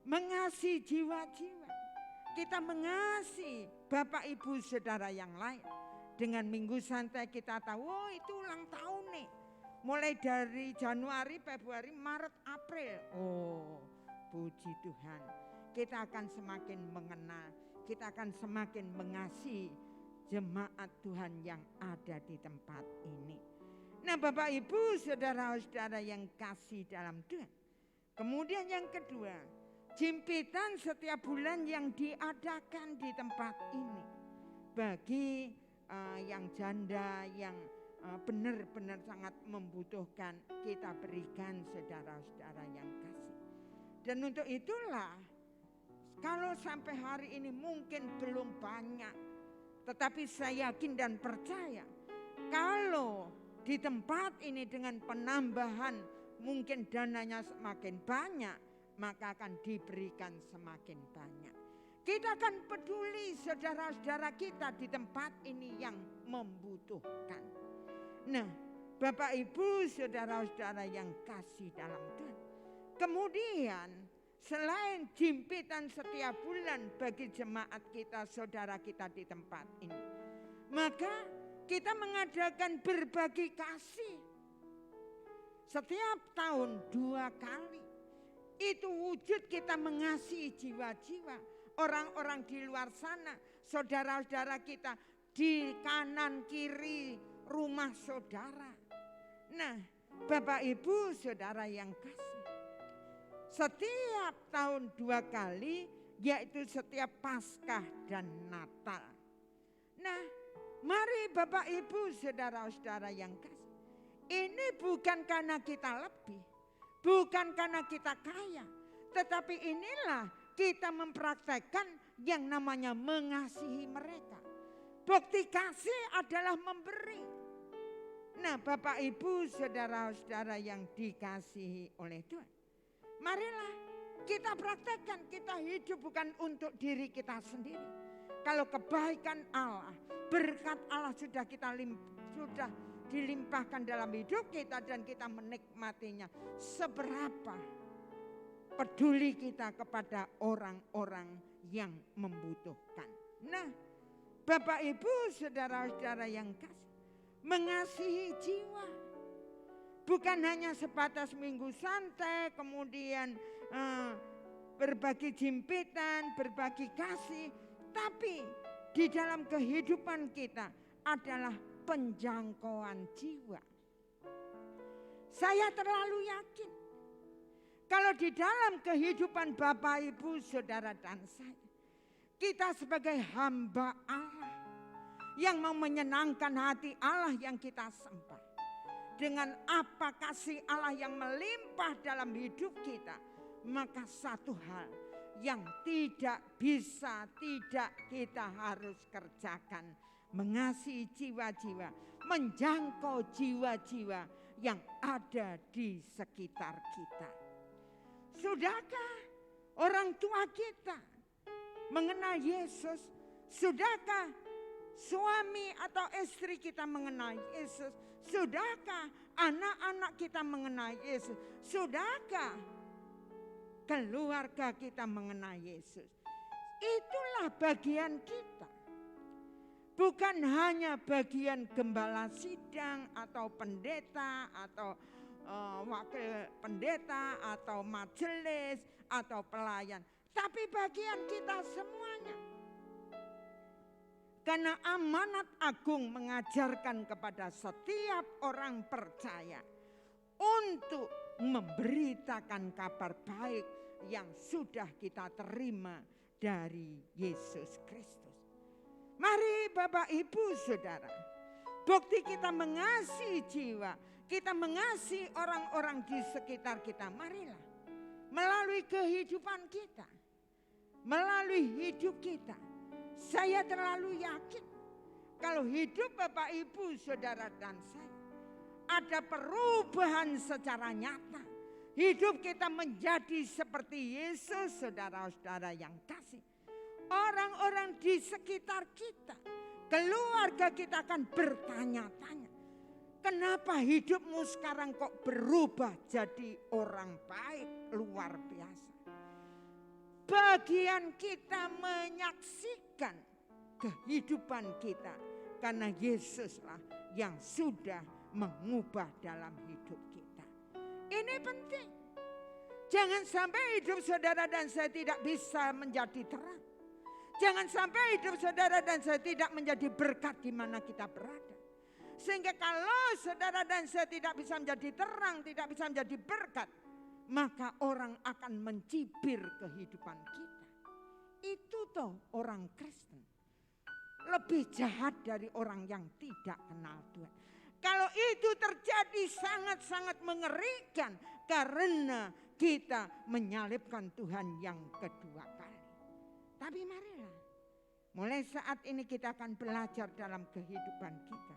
Mengasihi jiwa-jiwa. Kita mengasihi Bapak Ibu saudara yang lain. Dengan minggu santai kita tahu, oh itu ulang tahun nih. Mulai dari Januari, Februari, Maret, April. Oh, puji Tuhan. Kita akan semakin mengenal, kita akan semakin mengasihi jemaat Tuhan yang ada di tempat ini. Nah, Bapak Ibu saudara-saudara yang kasih dalam Tuhan. Kemudian yang kedua, jimpitan setiap bulan yang diadakan di tempat ini. Bagi yang janda, yang benar-benar sangat membutuhkan, kita berikan saudara-saudara yang kasih. Dan untuk itulah, kalau sampai hari ini mungkin belum banyak, tetapi saya yakin dan percaya, kalau di tempat ini dengan penambahan mungkin dananya semakin banyak, maka akan diberikan semakin banyak. Kita akan peduli saudara-saudara kita di tempat ini yang membutuhkan. Nah, Bapak Ibu saudara-saudara yang kasih dalam Tuhan. Kemudian selain jimpitan setiap bulan bagi jemaat kita, saudara kita di tempat ini, maka kita mengadakan berbagi kasih setiap tahun 2 kali. Itu wujud kita mengasihi jiwa-jiwa orang-orang di luar sana, saudara-saudara kita di kanan kiri rumah saudara. Nah, Bapak Ibu saudara yang kasih, setiap tahun 2 kali, yaitu setiap Paskah dan Natal. Nah, mari Bapak Ibu saudara-saudara yang kasih, ini bukan karena kita lebih, bukan karena kita kaya, tetapi inilah kita mempraktekkan yang namanya mengasihi mereka. Bukti kasih adalah memberi. Nah, Bapak Ibu, saudara-saudara yang dikasihi oleh Tuhan, marilah kita praktekkan, kita hidup bukan untuk diri kita sendiri. Kalau kebaikan Allah, berkat Allah sudah dilimpahkan dalam hidup kita dan kita menikmatinya, seberapa peduli kita kepada orang-orang yang membutuhkan. Nah, Bapak Ibu, saudara-saudara yang kasih, mengasihi jiwa bukan hanya sebatas minggu santai, kemudian berbagi jimpitan, berbagi kasih, tapi di dalam kehidupan kita adalah penjangkauan jiwa. Saya terlalu yakin kalau di dalam kehidupan Bapak, Ibu, Saudara dan saya, kita sebagai hamba Allah yang mau menyenangkan hati Allah yang kita sembah, dengan apa kasih Allah yang melimpah dalam hidup kita, maka satu hal yang tidak kita harus kerjakan, mengasihi jiwa-jiwa, menjangkau jiwa-jiwa yang ada di sekitar kita. Sudahkah orang tua kita mengenal Yesus? Sudahkah suami atau istri kita mengenal Yesus? Sudahkah anak-anak kita mengenal Yesus? Sudahkah keluarga kita mengenal Yesus? Itulah bagian kita. Bukan hanya bagian gembala sidang atau pendeta atau wakil pendeta atau majelis atau pelayan, tapi bagian kita semuanya. Karena amanat agung mengajarkan kepada setiap orang percaya untuk memberitakan kabar baik yang sudah kita terima dari Yesus Kristus. Mari Bapak Ibu Saudara, bukti kita mengasihi jiwa, kita mengasihi orang-orang di sekitar kita, marilah melalui kehidupan kita, melalui hidup kita. Saya terlalu yakin kalau hidup Bapak Ibu Saudara dan saya ada perubahan secara nyata. Hidup kita menjadi seperti Yesus, saudara-saudara yang kasih. Orang-orang di sekitar kita, keluarga kita akan bertanya-tanya, kenapa hidupmu sekarang kok berubah jadi orang baik luar biasa. Bagian kita menyaksikan kehidupan kita karena Yesuslah yang sudah mengubah dalam hidup kita. Ini penting. Jangan sampai hidup saudara dan saya tidak bisa menjadi terang. Jangan sampai hidup saudara dan saya tidak menjadi berkat di mana kita berada. Sehingga kalau saudara dan saya tidak bisa menjadi terang, tidak bisa menjadi berkat, maka orang akan mencibir kehidupan kita. Itu toh orang Kristen. Lebih jahat dari orang yang tidak kenal Tuhan. Kalau itu terjadi sangat-sangat mengerikan karena kita menyalibkan Tuhan yang kedua kali. Tapi marilah, mulai saat ini kita akan belajar dalam kehidupan kita.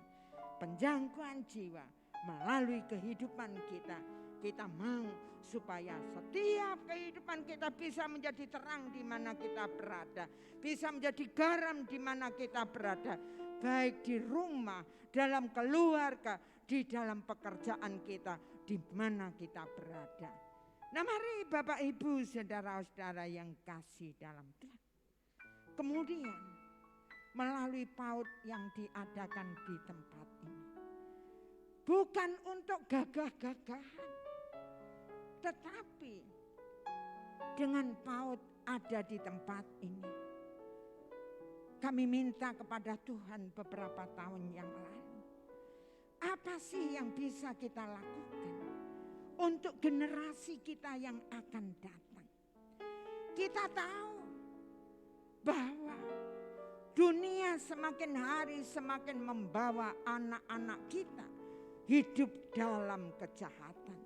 Penjangkauan jiwa melalui kehidupan kita. Kita mau supaya setiap kehidupan kita bisa menjadi terang di mana kita berada. Bisa menjadi garam di mana kita berada. Baik di rumah, dalam keluarga, di dalam pekerjaan kita, di mana kita berada. Nah mari Bapak Ibu saudara-saudara yang kasih dalam Tuhan. Kemudian melalui PAUD yang diadakan di tempat ini. Bukan untuk gagah-gagahan. Tetapi dengan PAUD ada di tempat ini. Kami minta kepada Tuhan beberapa tahun yang lalu. Apa sih yang bisa kita lakukan untuk generasi kita yang akan datang? Kita tahu bahwa dunia semakin hari semakin membawa anak-anak kita hidup dalam kejahatan.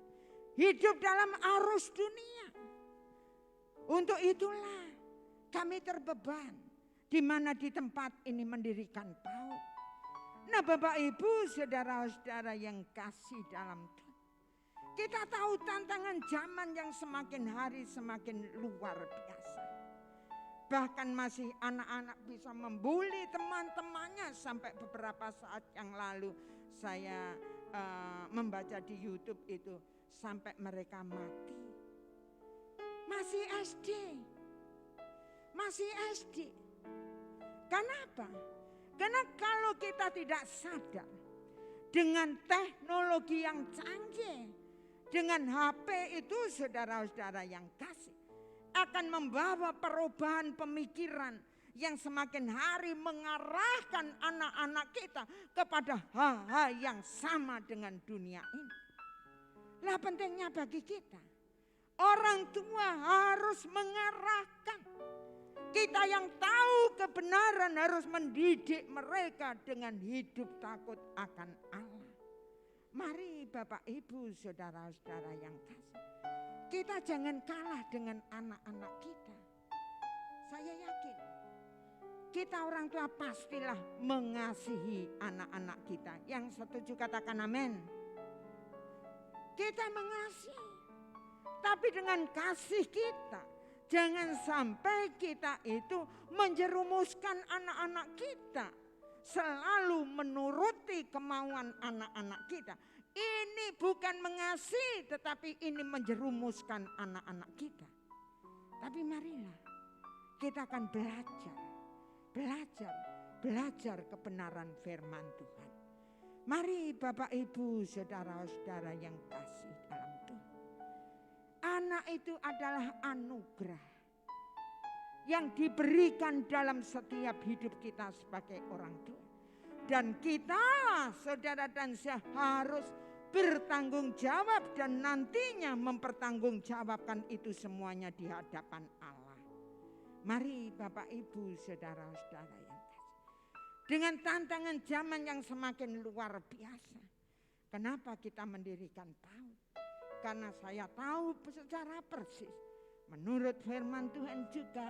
Hidup dalam arus dunia. Untuk itulah kami terbeban di mana di tempat ini mendirikan PAUD. Nah Bapak Ibu saudara-saudara yang kasih dalam Tuhan, kita tahu tantangan zaman yang semakin hari semakin luar biasa. Bahkan masih anak-anak bisa membuli teman-temannya. Sampai beberapa saat yang lalu saya membaca di YouTube itu, sampai mereka mati. Masih SD. Masih SD. Kenapa? Karena kalau kita tidak sadar dengan teknologi yang canggih, dengan HP itu saudara-saudara yang kasih, akan membawa perubahan pemikiran yang semakin hari mengarahkan anak-anak kita kepada hal-hal yang sama dengan dunia ini. Lah pentingnya bagi kita, orang tua harus mengarahkan. Kita yang tahu kebenaran harus mendidik mereka dengan hidup takut akan Allah. Mari Bapak Ibu saudara-saudara yang kasih, kita jangan kalah dengan anak-anak kita. Saya yakin kita orang tua pastilah mengasihi anak-anak kita. Yang setuju katakan amin. Kita mengasihi, tapi dengan kasih kita. Jangan sampai kita itu menjerumuskan anak-anak kita. Selalu menuruti kemauan anak-anak kita. Ini bukan mengasihi, tetapi ini menjerumuskan anak-anak kita. Tapi marilah kita akan belajar kebenaran firman Tuhan. Mari Bapak Ibu saudara-saudara yang kasih dalam Tuhan. Anak itu adalah anugerah yang diberikan dalam setiap hidup kita sebagai orang tua. Dan kita saudara dan saya harus bertanggung jawab dan nantinya mempertanggungjawabkan itu semuanya di hadapan Allah. Mari Bapak Ibu saudara-saudara yang kasih. Dengan tantangan zaman yang semakin luar biasa. Kenapa kita mendirikan PAUD? Karena saya tahu secara persis, menurut firman Tuhan juga,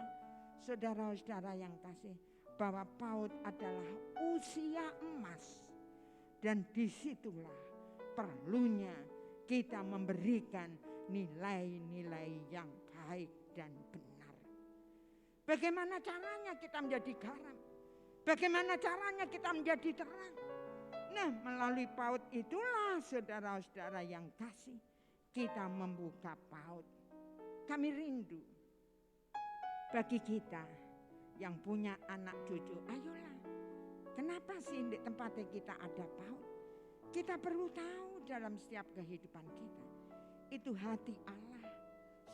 saudara-saudara yang kasih, bahwa PAUD adalah usia emas. Dan disitulah perlunya kita memberikan nilai-nilai yang baik dan benar. Bagaimana caranya kita menjadi garam? Bagaimana caranya kita menjadi terang? Nah, melalui PAUD itulah saudara-saudara yang kasih, kita membuka PAUD. Kami rindu bagi kita yang punya anak cucu. Ayolah, kenapa sih di tempatnya kita ada PAUD? Kita perlu tahu dalam setiap kehidupan kita. Itu hati Allah,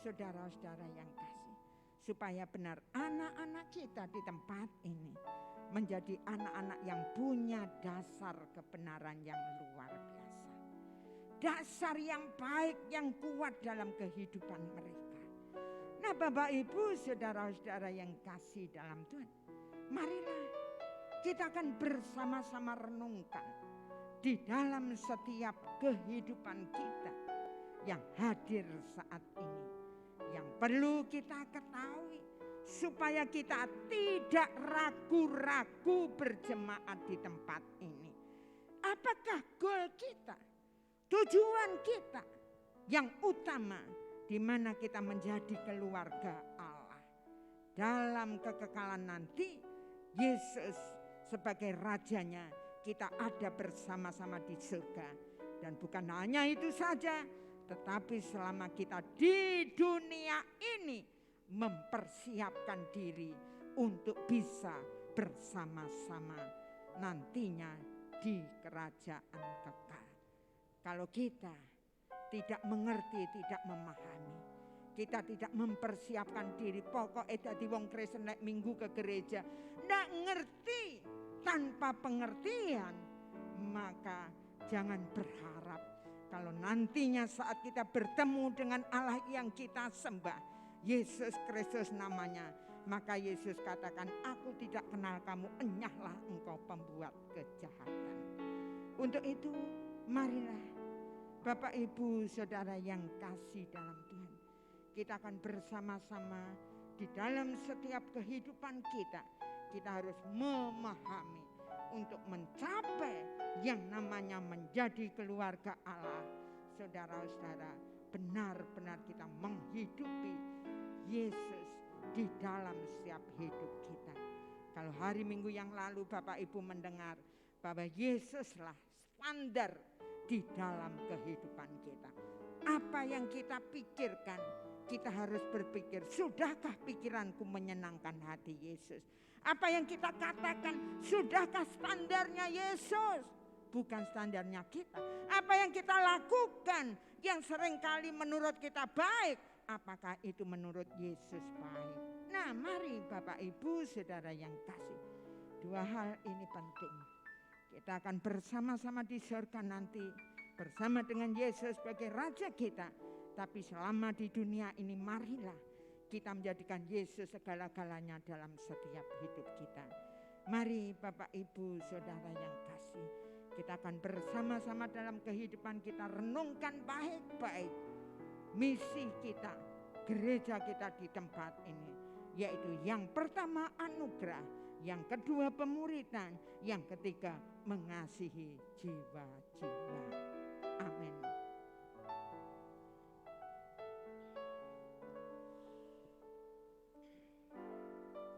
saudara-saudara yang kasih. Supaya benar anak-anak kita di tempat ini menjadi anak-anak yang punya dasar kebenaran yang luar biasa. Dasar yang baik, yang kuat dalam kehidupan mereka. Nah Bapak Ibu saudara-saudara yang kasih dalam Tuhan, marilah kita akan bersama-sama renungkan di dalam setiap kehidupan kita yang hadir saat ini. Yang perlu kita ketahui supaya kita tidak ragu-ragu berjemaat di tempat ini. Apakah goal kita? Tujuan kita yang utama di mana kita menjadi keluarga Allah. Dalam kekekalan nanti Yesus sebagai rajanya kita ada bersama-sama di surga. Dan bukan hanya itu saja, tetapi selama kita di dunia ini mempersiapkan diri untuk bisa bersama-sama nantinya di kerajaan kekal. Kalau kita tidak mengerti, tidak memahami, kita tidak mempersiapkan diri, pokoknya dadi wong Kristen nek minggu ke gereja, ndak ngerti, tanpa pengertian, maka jangan berharap kalau nantinya saat kita bertemu dengan Allah yang kita sembah, Yesus Kristus namanya, maka Yesus katakan, aku tidak kenal kamu, enyahlah engkau pembuat kejahatan. Untuk itu marilah Bapak Ibu saudara yang kasih dalam Tuhan, kita akan bersama-sama di dalam setiap kehidupan kita. kita harus memahami untuk mencapai yang namanya menjadi keluarga Allah. Saudara-saudara, benar-benar kita menghidupi Yesus di dalam setiap hidup kita. Kalau hari Minggu yang lalu Bapak Ibu mendengar bahwa Yesuslah standar di dalam kehidupan kita. Apa yang kita pikirkan, kita harus berpikir, sudahkah pikiranku menyenangkan hati Yesus? Apa yang kita katakan, sudahkah standarnya Yesus? Bukan standarnya kita. Apa yang kita lakukan yang seringkali menurut kita baik, apakah itu menurut Yesus baik? Nah, mari Bapak Ibu Saudara yang kasih, dua hal ini penting. Kita akan bersama-sama di surga nanti bersama dengan Yesus sebagai Raja kita. Tapi selama di dunia ini, marilah kita menjadikan Yesus segala-galanya dalam setiap hidup kita. Mari Bapak Ibu Saudara yang kasih, kita akan bersama-sama dalam kehidupan kita renungkan baik-baik misi kita, gereja kita di tempat ini. Yaitu yang pertama anugerah, yang kedua pemuridan, yang ketiga mengasihi jiwa-jiwa. Amin.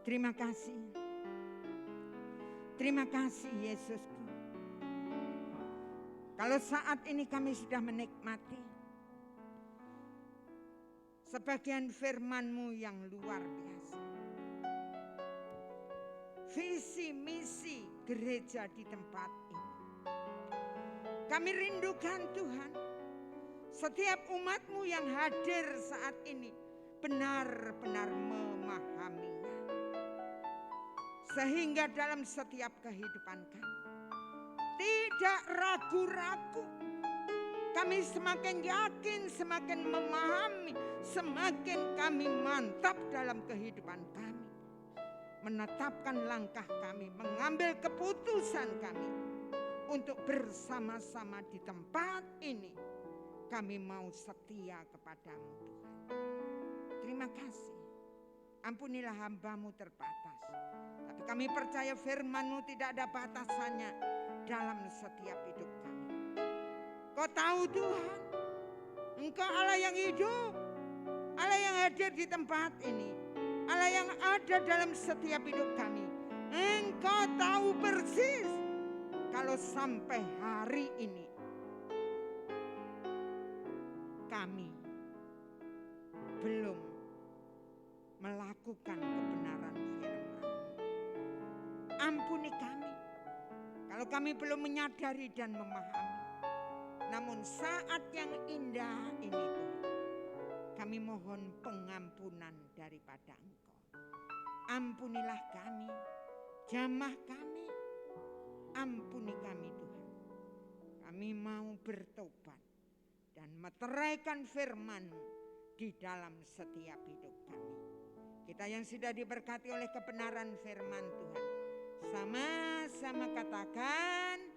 Terima kasih. Terima kasih Yesusku. Kalau saat ini kami sudah menikmati sebagian firman-Mu yang luar biasa. Visi misi gereja di tempat ini. Kami rindukan Tuhan, setiap umat-Mu yang hadir saat ini benar-benar memahaminya. Sehingga dalam setiap kehidupan kami tidak ragu-ragu. Kami semakin yakin, semakin memahami, semakin kami mantap dalam kehidupan kami. Menetapkan langkah kami, mengambil keputusan kami untuk bersama-sama di tempat ini. Kami mau setia kepadamu Tuhan. Terima kasih. Ampunilah hamba-Mu terbatas. Tapi kami percaya firman-Mu tidak ada batasannya dalam setiap hidup kami. Kau tahu Tuhan, Engkau Allah yang hidup, Allah yang hadir di tempat ini, Allah yang ada dalam setiap hidup kami. Engkau tahu persis kalau sampai hari ini kami belum melakukan kebenaran firman. Ampuni kami kalau kami belum menyadari dan memahami. Namun saat yang indah ini Tuhan, kami mohon pengampunan daripada Engkau. Ampunilah kami, jamah kami, ampuni kami Tuhan. Kami mau bertobat dan meteraikan firman-Mu di dalam setiap hidup kami. Kita yang sudah diberkati oleh kebenaran firman Tuhan, sama-sama katakan